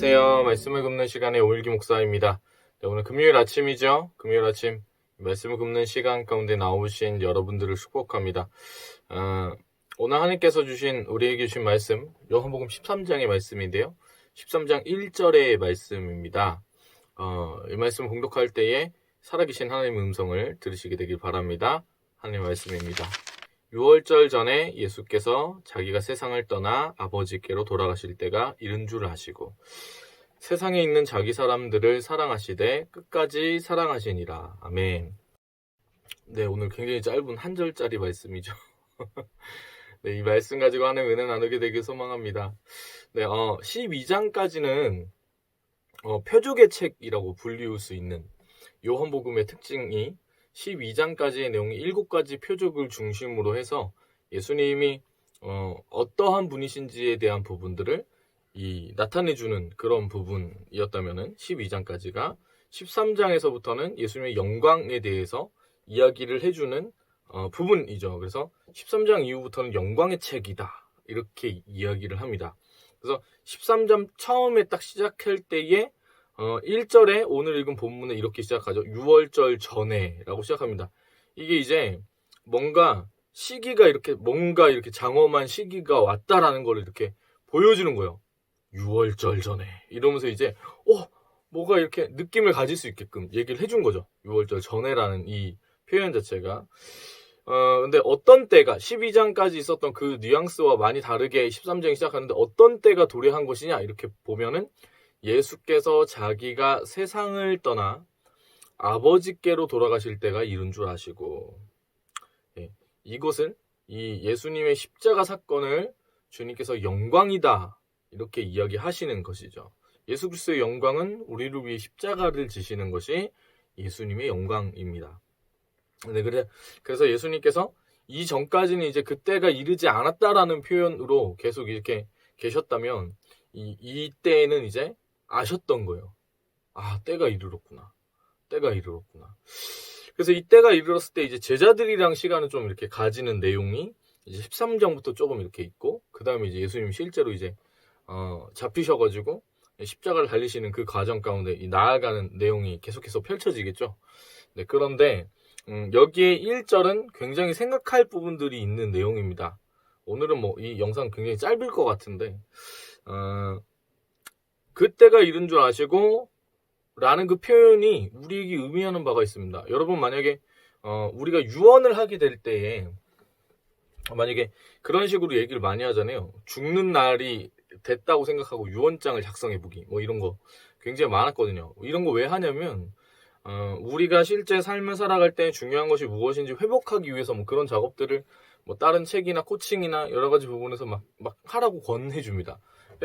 안녕하세요. 말씀을 굽는 시간의 오일기 목사입니다. 네, 오늘 금요일 아침이죠. 금요일 아침 말씀을 굽는 시간 가운데 나오신 여러분들을 축복합니다. 오늘 하나님께서 주신 우리에게 주신 말씀 요한복음 13장의 말씀인데요. 13장 1절의 말씀입니다. 이 말씀을 공독할 때에 살아계신 하나님의 음성을 들으시게 되길 바랍니다. 하나님의 말씀입니다. 6월절 전에 예수께서 자기가 세상을 떠나 아버지께로 돌아가실 때가 이른 줄 아시고 세상에 있는 자기 사람들을 사랑하시되 끝까지 사랑하시니라. 아멘. 네, 오늘 굉장히 짧은 한 절짜리 말씀이죠. 네, 이 말씀 가지고 하나님 은혜 나누게 되길 소망합니다. 네, 12장까지는 표적의 책이라고 불리울 수 있는 요한복음의 특징이 12장까지의 내용이 7가지 표적을 중심으로 해서 예수님이 어떠한 분이신지에 대한 부분들을 나타내주는 그런 부분이었다면 12장까지가 13장에서부터는 예수님의 영광에 대해서 이야기를 해주는 부분이죠. 그래서 13장 이후부터는 영광의 책이다 이렇게 이야기를 합니다. 그래서 13장 처음에 딱 시작할 때에 1절에 오늘 읽은 본문은 이렇게 시작하죠. 6월절 전에 라고 시작합니다. 이게 이제 뭔가 장엄한 시기가 왔다라는 걸 이렇게 보여주는 거예요. 6월절 전에 이러면서 이제 뭐가 이렇게 느낌을 가질 수 있게끔 얘기를 해준 거죠. 6월절 전에라는 이 표현 자체가 근데 어떤 때가 12장까지 있었던 그 뉘앙스와 많이 다르게 13장이 시작하는데 어떤 때가 도래한 것이냐 이렇게 보면은 예수께서 자기가 세상을 떠나 아버지께로 돌아가실 때가 이른 줄 아시고 이것은 이 예수님의 십자가 사건을 주님께서 영광이다 이렇게 이야기하시는 것이죠. 예수 그리스도의 영광은 우리를 위해 십자가를 지시는 것이 예수님의 영광입니다. 네, 그래서 예수님께서 이 전까지는 이제 그때가 이르지 않았다라는 표현으로 계속 이렇게 계셨다면 이때에는 이제 아셨던 거예요. 때가 이르렀구나. 그래서 이 때가 이르렀을 때 이제 제자들이랑 시간을 좀 이렇게 가지는 내용이 이제 13장부터 조금 이렇게 있고, 그 다음에 이제 예수님이 실제로 이제, 잡히셔가지고 십자가를 달리시는 그 과정 가운데 나아가는 내용이 계속해서 펼쳐지겠죠. 네, 그런데, 여기에 1절은 굉장히 생각할 부분들이 있는 내용입니다. 오늘은 이 영상 굉장히 짧을 것 같은데, 그때가 이른 줄 아시고 라는 그 표현이 우리에게 의미하는 바가 있습니다. 여러분 만약에 우리가 유언을 하게 될 때에 만약에 그런 식으로 얘기를 많이 하잖아요. 죽는 날이 됐다고 생각하고 유언장을 작성해보기 이런 거 굉장히 많았거든요. 이런 거 왜 하냐면 우리가 실제 삶을 살아갈 때 중요한 것이 무엇인지 회복하기 위해서 그런 작업들을 다른 책이나 코칭이나 여러 가지 부분에서 막 하라고 권해줍니다.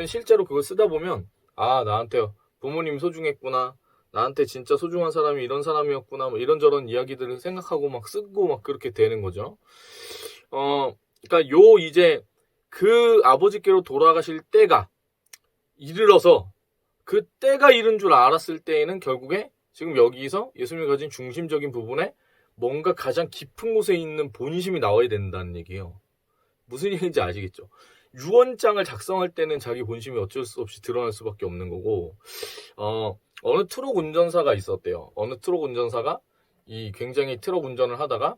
실제로 그걸 쓰다 보면 나한테 부모님이 소중했구나. 나한테 진짜 소중한 사람이 이런 사람이었구나. 이런저런 이야기들을 생각하고 쓰고 그렇게 되는 거죠. 그러니까 이제 그 아버지께로 돌아가실 때가 이르러서 그 때가 이른 줄 알았을 때에는 결국에 지금 여기서 예수님이 가진 중심적인 부분에 뭔가 가장 깊은 곳에 있는 본심이 나와야 된다는 얘기예요. 무슨 얘기인지 아시겠죠? 유언장을 작성할 때는 자기 본심이 어쩔 수 없이 드러날 수밖에 없는 거고, 어느 트럭 운전사가 있었대요. 어느 트럭 운전사가 굉장히 트럭 운전을 하다가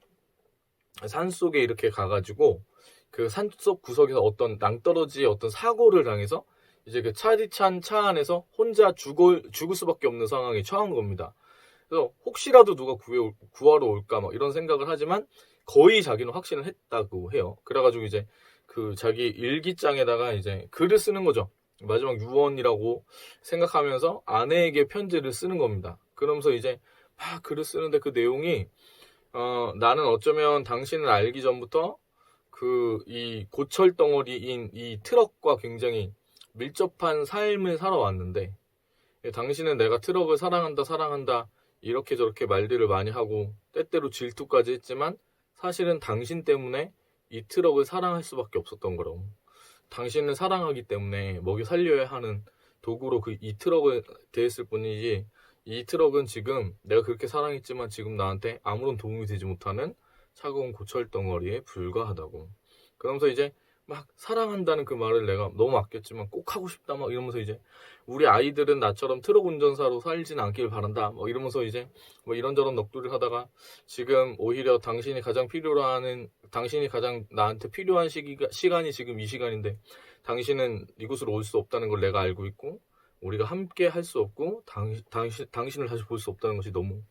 산속에 이렇게 가가지고 그 산속 구석에서 어떤 낭떠러지의 어떤 사고를 당해서 이제 그 차디찬 차 안에서 혼자 죽을 수밖에 없는 상황에 처한 겁니다. 그래서 혹시라도 누가 구하러 올까 이런 생각을 하지만 거의 자기는 확신을 했다고 해요. 그래가지고 이제 그 자기 일기장에다가 이제 글을 쓰는 거죠. 마지막 유언이라고 생각하면서 아내에게 편지를 쓰는 겁니다. 그러면서 이제 막 글을 쓰는데 그 내용이 나는 어쩌면 당신을 알기 전부터 이 고철 덩어리인 이 트럭과 굉장히 밀접한 삶을 살아왔는데 당신은 내가 트럭을 사랑한다 이렇게 저렇게 말들을 많이 하고 때때로 질투까지 했지만 사실은 당신 때문에 이 트럭을 사랑할 수밖에 없었던 거라고. 당신을 사랑하기 때문에 먹여 살려야 하는 도구로 이 트럭을 대했을 뿐이지 이 트럭은 지금 내가 그렇게 사랑했지만 지금 나한테 아무런 도움이 되지 못하는 차가운 고철 덩어리에 불과하다고. 그러면서 이제 막 사랑한다는 그 말을 내가 너무 아꼈지만 꼭 하고 싶다 막 이러면서 이제 우리 아이들은 나처럼 트럭 운전사로 살진 않길 바란다 뭐 이러면서 이제 뭐 이런저런 넋두리를 하다가 지금 오히려 당신이 가장 당신이 가장 나한테 필요한 시간이 지금 이 시간인데 당신은 이곳으로 올 수 없다는 걸 내가 알고 있고 우리가 함께 할 수 없고 당신을 다시 볼 수 없다는 것이 너무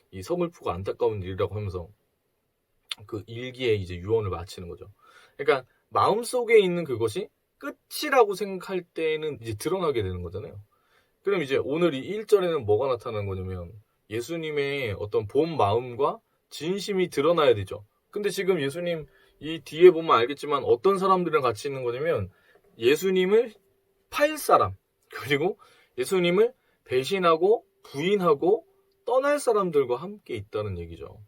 이 서글프고 안타까운 일이라고 하면서 그 일기에 이제 유언을 마치는 거죠. 그러니까 마음속에 있는 그것이 끝이라고 생각할 때는 이제 드러나게 되는 거잖아요. 그럼 이제 오늘 이 1절에는 뭐가 나타나는 거냐면 예수님의 어떤 본 마음과 진심이 드러나야 되죠. 근데 지금 예수님 이 뒤에 보면 알겠지만 어떤 사람들이랑 같이 있는 거냐면 예수님을 팔 사람 그리고 예수님을 배신하고 부인하고 떠날 사람들과 함께 있다는 얘기죠.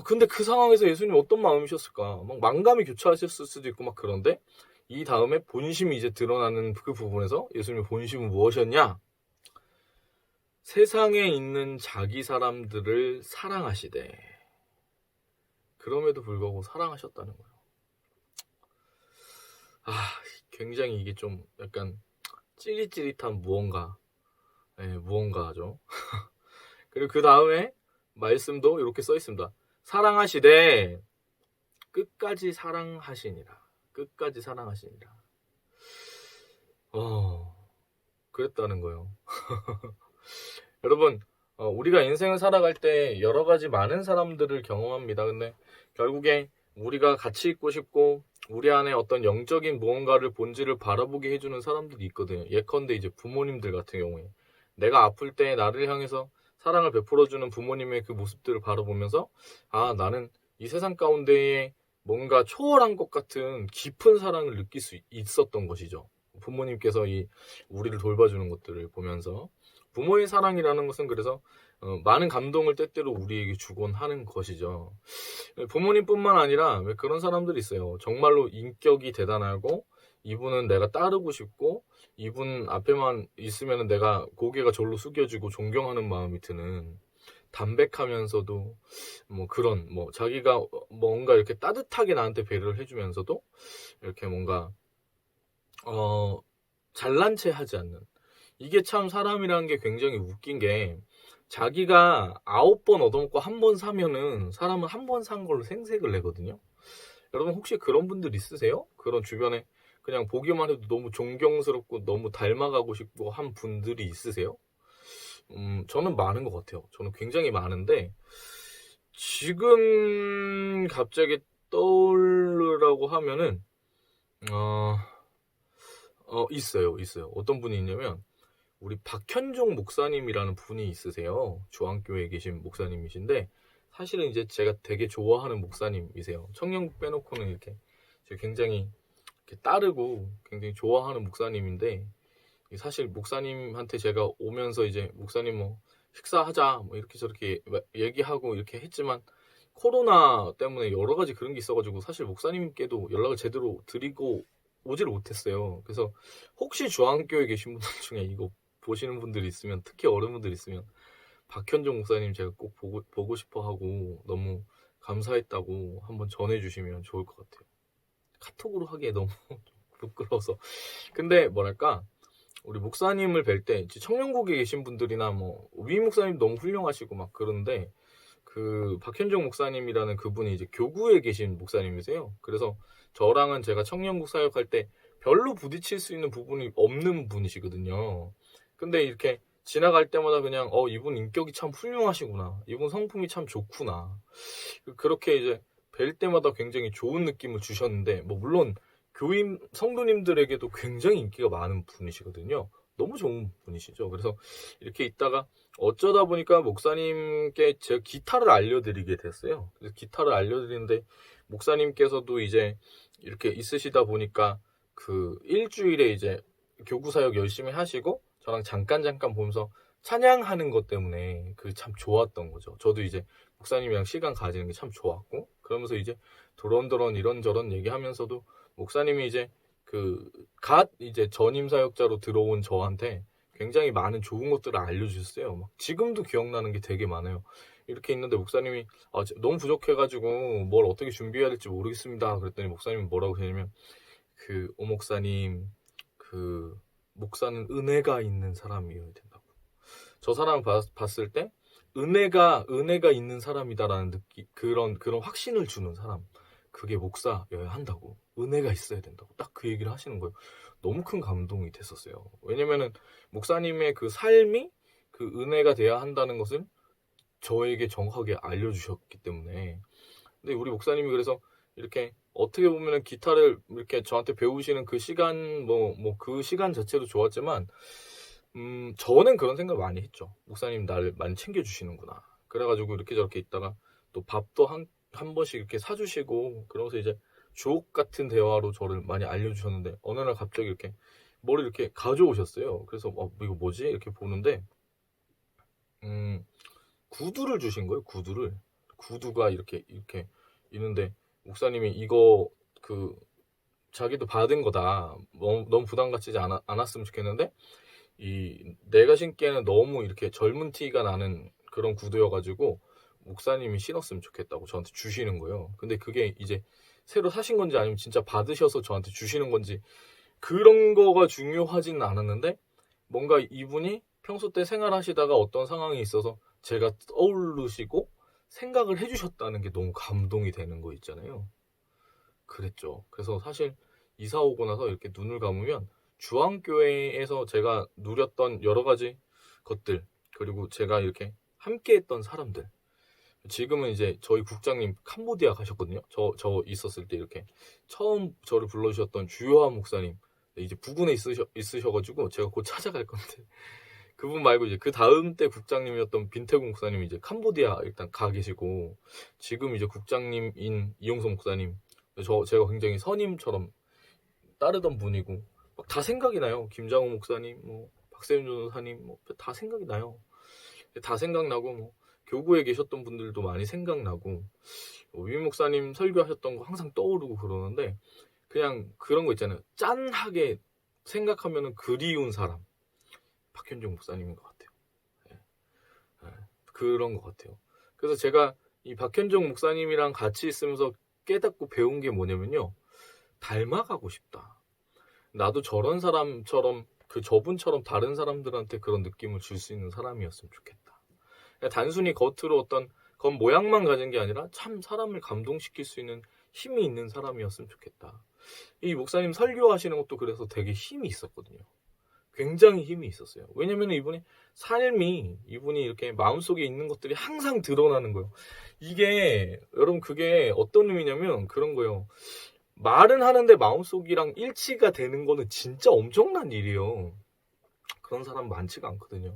근데 그 상황에서 예수님 어떤 마음이셨을까? 막 만감이 교차하셨을 수도 있고 막 그런데 이 다음에 본심이 이제 드러나는 그 부분에서 예수님의 본심은 무엇이었냐? 세상에 있는 자기 사람들을 사랑하시되 그럼에도 불구하고 사랑하셨다는 거예요. 굉장히 이게 좀 약간 찌릿찌릿한 무언가죠. 그리고 그 다음에 말씀도 이렇게 써 있습니다. 사랑하시되 끝까지 사랑하시니라. 끝까지 사랑하시니라. 그랬다는 거예요. 여러분, 우리가 인생을 살아갈 때 여러 가지 많은 사람들을 경험합니다. 근데 결국에 우리가 같이 있고 싶고 우리 안에 어떤 영적인 무언가를 본질을 바라보게 해주는 사람들이 있거든요. 예컨대 이제 부모님들 같은 경우에 내가 아플 때 나를 향해서 사랑을 베풀어주는 부모님의 그 모습들을 바라보면서 나는 이 세상 가운데에 뭔가 초월한 것 같은 깊은 사랑을 느낄 수 있었던 것이죠. 부모님께서 우리를 돌봐주는 것들을 보면서 부모의 사랑이라는 것은 그래서 많은 감동을 때때로 우리에게 주곤 하는 것이죠. 부모님뿐만 아니라 왜 그런 사람들이 있어요. 정말로 인격이 대단하고 이분은 내가 따르고 싶고 이분 앞에만 있으면 내가 고개가 절로 숙여지고 존경하는 마음이 드는 담백하면서도 그런 자기가 뭔가 이렇게 따뜻하게 나한테 배려를 해주면서도 이렇게 뭔가 잘난 체 하지 않는 이게 참 사람이라는 게 굉장히 웃긴 게 자기가 9번 얻어먹고 1번 사면은 사람은 1번 산 걸로 생색을 내거든요. 여러분 혹시 그런 분들 있으세요? 그런 주변에 그냥 보기만 해도 너무 존경스럽고 너무 닮아가고 싶고 한 분들이 있으세요? 저는 많은 것 같아요. 저는 굉장히 많은데 지금 갑자기 떠오르라고 하면은 있어요. 어떤 분이 있냐면 우리 박현종 목사님이라는 분이 있으세요. 주안교회에 계신 목사님이신데 사실은 이제 제가 되게 좋아하는 목사님이세요. 청년국 빼놓고는 이렇게 굉장히 이렇게 따르고 굉장히 좋아하는 목사님인데 사실 목사님한테 제가 오면서 이제 목사님 식사하자 이렇게 저렇게 얘기하고 이렇게 했지만 코로나 때문에 여러 가지 그런 게 있어가지고 사실 목사님께도 연락을 제대로 드리고 오질 못했어요. 그래서 혹시 주안교회에 계신 분들 중에 이거 보시는 분들이 있으면 특히 어른분들 있으면 박현종 목사님 제가 꼭 보고 싶어 하고 너무 감사했다고 한번 전해주시면 좋을 것 같아요. 카톡으로 하기에 너무 부끄러워서. 근데 뭐랄까 우리 목사님을 뵐 때 청년국에 계신 분들이나 위 목사님 너무 훌륭하시고 막 그런데 그 박현종 목사님이라는 그분이 이제 교구에 계신 목사님이세요. 그래서 저랑은 제가 청년국 사역할 때 별로 부딪힐 수 있는 부분이 없는 분이시거든요. 근데 이렇게 지나갈 때마다 그냥 이분 인격이 참 훌륭하시구나. 이분 성품이 참 좋구나. 그렇게 이제 뵐 때마다 굉장히 좋은 느낌을 주셨는데 물론 교인 성도님들에게도 굉장히 인기가 많은 분이시거든요. 너무 좋은 분이시죠. 그래서 이렇게 있다가 어쩌다 보니까 목사님께 제가 기타를 알려드리게 됐어요. 그래서 기타를 알려드리는데 목사님께서도 이제 이렇게 있으시다 보니까 그 일주일에 이제 교구 사역 열심히 하시고 저랑 잠깐 보면서 찬양하는 것 때문에 그 참 좋았던 거죠. 저도 이제 목사님이랑 시간 가지는 게 참 좋았고 그러면서 이제 도런도런 이런저런 얘기하면서도 목사님이 이제 이제 전임 사역자로 들어온 저한테 굉장히 많은 좋은 것들을 알려주셨어요. 지금도 기억나는 게 되게 많아요. 이렇게 있는데 목사님이 너무 부족해가지고 뭘 어떻게 준비해야 될지 모르겠습니다. 그랬더니 목사님이 뭐라고 하냐면 오 목사님, 목사는 은혜가 있는 사람이어야 된다고. 저 사람 봤을 때 은혜가 있는 사람이다라는 그런 확신을 주는 사람, 그게 목사여야 한다고. 은혜가 있어야 된다고 딱 그 얘기를 하시는 거예요. 너무 큰 감동이 됐었어요. 왜냐면은 목사님의 그 삶이 그 은혜가 돼야 한다는 것을 저에게 정확하게 알려주셨기 때문에. 근데 우리 목사님이 그래서 이렇게 어떻게 보면은 기타를 이렇게 저한테 배우시는 그 시간 그 시간 자체도 좋았지만 저는 그런 생각 많이 했죠. 목사님 나를 많이 챙겨주시는구나. 그래가지고 이렇게 저렇게 있다가 또 밥도 한 번씩 이렇게 사주시고, 그러면서 이제 주옥 같은 대화로 저를 많이 알려주셨는데 어느 날 갑자기 이렇게 뭘 이렇게 가져오셨어요. 그래서 이거 뭐지? 이렇게 보는데 구두를 주신 거예요. 구두가 이렇게 있는데 목사님이 이거 자기도 받은 거다. 너무 부담 갖지 않았으면 좋겠는데 내가 신기에는 너무 이렇게 젊은 티가 나는 그런 구두여가지고 목사님이 신었으면 좋겠다고 저한테 주시는 거예요. 근데 그게 이제 새로 사신 건지 아니면 진짜 받으셔서 저한테 주시는 건지 그런 거가 중요하지는 않았는데, 뭔가 이분이 평소 때 생활하시다가 어떤 상황이 있어서 제가 떠오르시고 생각을 해주셨다는 게 너무 감동이 되는 거 있잖아요. 그랬죠. 그래서 사실 이사 오고 나서 이렇게 눈을 감으면 주안교회에서 제가 누렸던 여러 가지 것들, 그리고 제가 이렇게 함께 했던 사람들, 지금은 이제 저희 국장님 캄보디아 가셨거든요. 저 있었을 때 이렇게 처음 저를 불러주셨던 주요한 목사님, 이제 부근에 있으셔가지고 제가 곧 찾아갈 건데 그분 말고 이제 그 다음 때 국장님이었던 빈태국 목사님 이제 캄보디아 일단 가 계시고, 지금 이제 국장님인 이용성 목사님, 제가 굉장히 선임처럼 따르던 분이고 막 다 생각이 나요. 김장호 목사님, 박세윤 전도사님 다 생각이 나요. 다 생각나고 교구에 계셨던 분들도 많이 생각나고 위 목사님 설교하셨던 거 항상 떠오르고 그러는데, 그냥 그런 거 있잖아요. 짠하게 생각하면은 그리운 사람, 박현종 목사님인 것 같아요. 네. 네. 그런 것 같아요. 그래서 제가 이 박현종 목사님이랑 같이 있으면서 깨닫고 배운 게 뭐냐면요, 닮아가고 싶다. 나도 저런 사람처럼 저분처럼 다른 사람들한테 그런 느낌을 줄 수 있는 사람이었으면 좋겠다. 단순히 겉으로 어떤 겉모양만 가진 게 아니라 참 사람을 감동시킬 수 있는 힘이 있는 사람이었으면 좋겠다. 이 목사님 설교하시는 것도 그래서 되게 힘이 있었거든요. 굉장히 힘이 있었어요. 왜냐면 이분이 이렇게 마음속에 있는 것들이 항상 드러나는 거예요. 이게 여러분, 그게 어떤 의미냐면 그런 거예요. 말은 하는데 마음속이랑 일치가 되는 거는 진짜 엄청난 일이에요. 그런 사람 많지가 않거든요.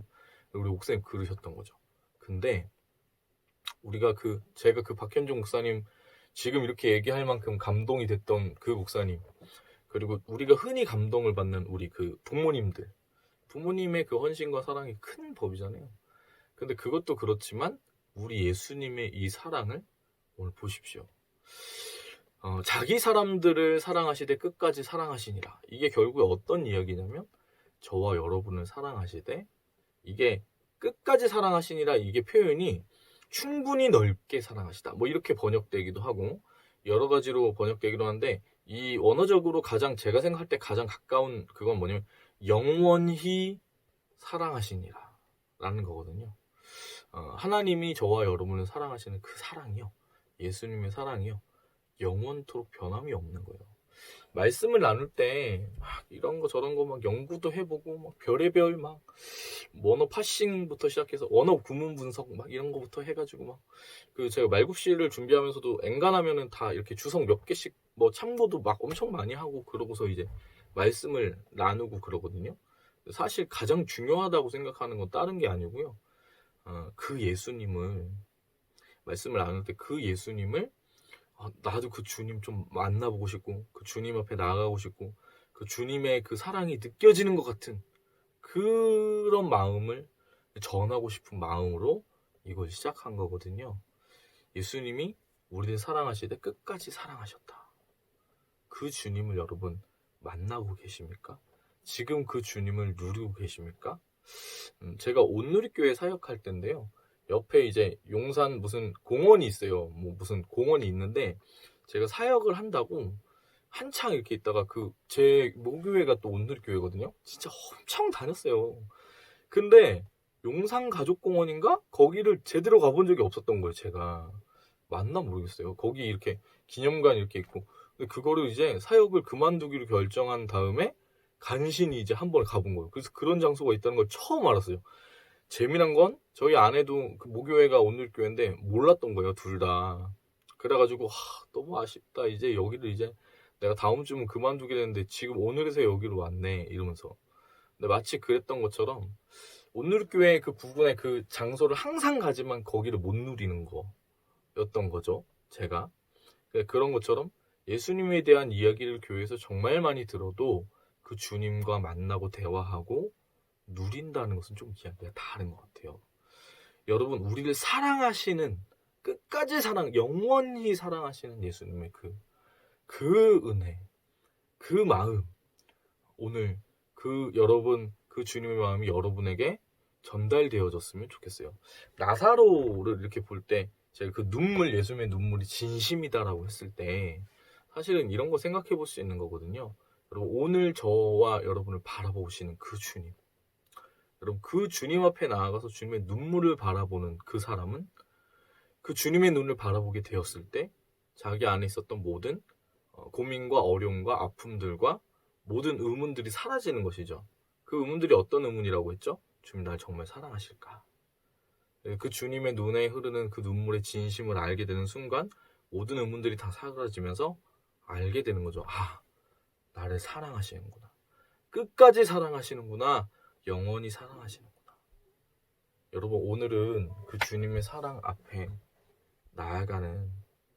우리 목사님 그러셨던 거죠. 근데 제가 박현종 목사님, 지금 이렇게 얘기할 만큼 감동이 됐던 그 목사님, 그리고 우리가 흔히 감동을 받는 우리 부모님의 그 헌신과 사랑이 큰 법이잖아요. 근데 그것도 그렇지만 우리 예수님의 이 사랑을 오늘 보십시오. 자기 사람들을 사랑하시되 끝까지 사랑하시니라. 이게 결국에 어떤 이야기냐면 저와 여러분을 사랑하시되, 이게 끝까지 사랑하시니라, 이게 표현이 충분히 넓게 사랑하시다 이렇게 번역되기도 하고 여러 가지로 번역되기도 하는데, 이 원어적으로 제가 생각할 때 가장 가까운 그건 뭐냐면 영원히 사랑하시니라 라는 거거든요. 하나님이 저와 여러분을 사랑하시는 그 사랑이요, 예수님의 사랑이요, 영원토록 변함이 없는 거예요. 말씀을 나눌 때 이런 거 저런 거 연구도 해보고 별의별 원어 파싱부터 시작해서 원어 구문 분석 이런 거부터 해가지고 제가 말국시를 준비하면서도 엔간하면은 다 이렇게 주석 몇 개씩 참고도 엄청 많이 하고 그러고서 이제 말씀을 나누고 그러거든요. 사실 가장 중요하다고 생각하는 건 다른 게 아니고요. 그 예수님을, 말씀을 나눌 때 그 예수님을 나도 그 주님 좀 만나보고 싶고, 그 주님 앞에 나아가고 싶고, 그 주님의 그 사랑이 느껴지는 것 같은 그런 마음을 전하고 싶은 마음으로 이걸 시작한 거거든요. 예수님이 우리를 사랑하시되 끝까지 사랑하셨다. 그 주님을 여러분 만나고 계십니까? 지금 그 주님을 누리고 계십니까? 제가 온누리교회 사역할 때인데요, 옆에 이제 용산 무슨 공원이 있어요. 뭐 무슨 공원이 있는데 제가 사역을 한다고 한창 이렇게 있다가 그 제 모교회가 또 온누리교회거든요. 진짜 엄청 다녔어요. 근데 용산 가족공원인가? 거기를 제대로 가본 적이 없었던 거예요. 제가 맞나 모르겠어요. 거기 이렇게 기념관 이렇게 있고 근데 그거를 이제 사역을 그만두기로 결정한 다음에 간신히 이제 한 번 가본 거예요. 그래서 그런 장소가 있다는 걸 처음 알았어요. 재미난 건 저희 아내도 그 모교회가 온누리교회인데 몰랐던 거예요. 둘 다. 그래가지고 너무 아쉽다. 이제 여기를 이제 내가 다음 주면 그만두게 되는데 지금 오늘에서 여기로 왔네 이러면서. 근데 마치 그랬던 것처럼 온누리교회 그 부근의 그 장소를 항상 가지만 거기를 못 누리는 거였던 거죠. 제가. 그런 것처럼 예수님에 대한 이야기를 교회에서 정말 많이 들어도 그 주님과 만나고 대화하고 누린다는 것은 좀 이야기가 다른 것 같아요. 여러분, 우리를 사랑하시는, 끝까지 영원히 사랑하시는 예수님의 그 은혜, 그 마음, 오늘 여러분, 그 주님의 마음이 여러분에게 전달되어졌으면 좋겠어요. 나사로를 이렇게 볼 때, 제가 그 예수님의 눈물이 진심이다라고 했을 때, 사실은 이런 거 생각해 볼 수 있는 거거든요. 여러분, 오늘 저와 여러분을 바라보시는 그 주님. 여러분, 그 주님 앞에 나아가서 주님의 눈물을 바라보는 그 사람은 그 주님의 눈을 바라보게 되었을 때 자기 안에 있었던 모든 고민과 어려움과 아픔들과 모든 의문들이 사라지는 것이죠. 그 의문들이 어떤 의문이라고 했죠? 주님 날 정말 사랑하실까? 그 주님의 눈에 흐르는 그 눈물의 진심을 알게 되는 순간 모든 의문들이 다 사라지면서 알게 되는 거죠. 나를 사랑하시는구나. 끝까지 사랑하시는구나. 영원히 사랑하시는구나. 여러분, 오늘은 그 주님의 사랑 앞에 나아가는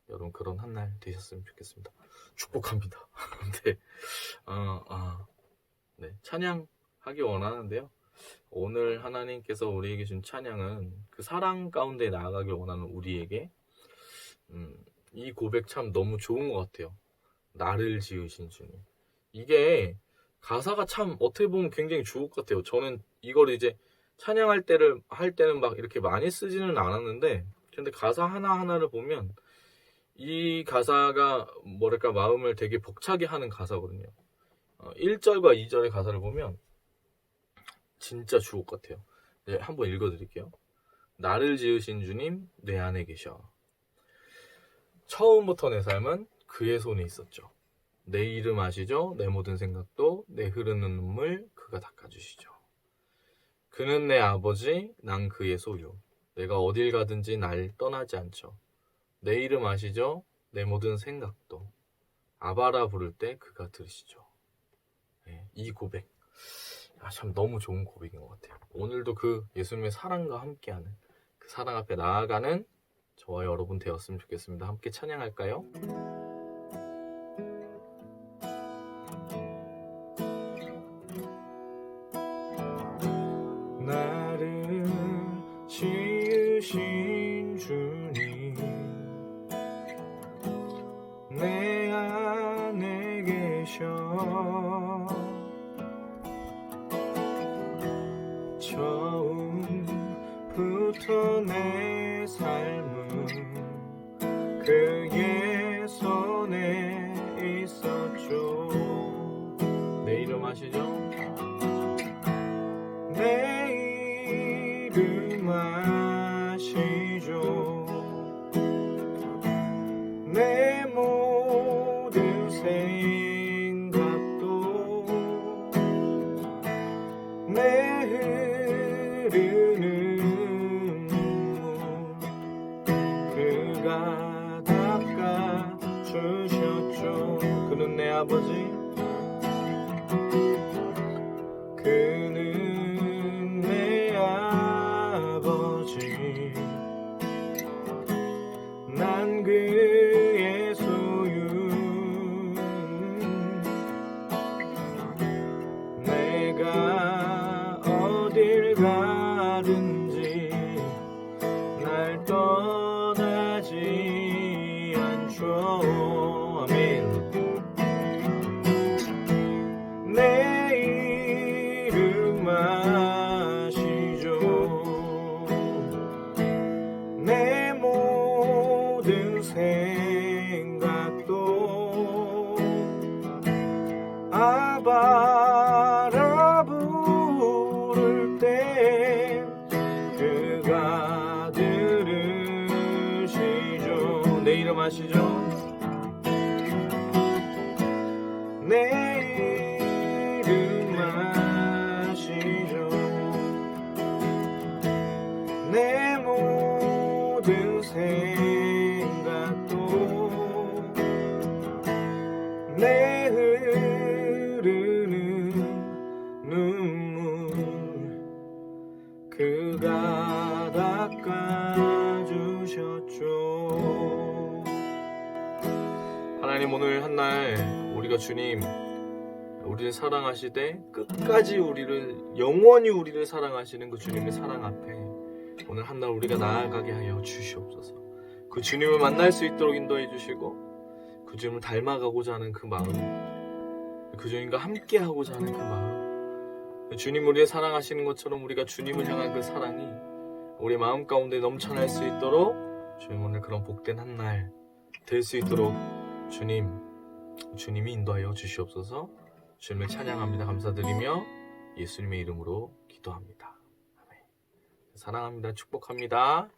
여러분 그런 한 날 되셨으면 좋겠습니다. 축복합니다. 네, 찬양하기 원하는데요. 오늘 하나님께서 우리에게 준 찬양은 그 사랑 가운데 나아가길 원하는 우리에게 이 고백 참 너무 좋은 것 같아요. 나를 지으신 주님. 이게 가사가 참 어떻게 보면 굉장히 좋을 것 같아요. 저는 이걸 이제 찬양할 때는 막 이렇게 많이 쓰지는 않았는데 근데 가사 하나하나를 보면 이 가사가 뭐랄까 마음을 되게 벅차게 하는 가사거든요. 1절과 2절의 가사를 보면 진짜 주옥 같아요. 네, 한번 읽어드릴게요. 나를 지으신 주님 내 안에 계셔. 처음부터 내 삶은 그의 손에 있었죠. 내 이름 아시죠? 내 모든 생각도 내 흐르는 눈물 그가 닦아주시죠. 그는 내 아버지, 난 그의 소유. 내가 어딜 가든지 날 떠나지 않죠. 내 이름 아시죠? 내 모든 생각도 아바라 부를 때 그가 들으시죠. 네, 이 고백 참 너무 좋은 고백인 것 같아요. 오늘도 그 예수님의 사랑과 함께하는 그 사랑 앞에 나아가는 저와 여러분 되었으면 좋겠습니다. 함께 찬양할까요? 나를 지으신 주님 내 안에 계셔. 처음부터 내 삶은 그의 손에 있었죠. 내 이름 아시죠? 내 이름 아시죠? 내 모든 생각도 내 흐르는 눈물 그가 닦아주셨죠. 그는 내 아버지 그는 내 아버지 난 그의 소유 내가 어딜 가든지 날 떠나지 않죠. 아멘. 내 이름 날 우리가 주님 우리를 사랑하시되 끝까지 우리를 영원히 우리를 사랑하시는 그 주님의 사랑 앞에 오늘 한날 우리가 나아가게 하여 주시옵소서. 그 주님을 만날 수 있도록 인도해 주시고 그 주님을 닮아가고자 하는 그 마음, 그 주님과 함께 하고자 하는 그 마음, 그 주님 우리를 사랑하시는 것처럼 우리가 주님을 향한 그 사랑이 우리 마음 가운데 넘쳐날 수 있도록 주님 오늘 그런 복된 한날 될 수 있도록 주님이 인도하여 주시옵소서. 주님을 찬양합니다. 감사드리며 예수님의 이름으로 기도합니다. 아멘. 사랑합니다. 축복합니다.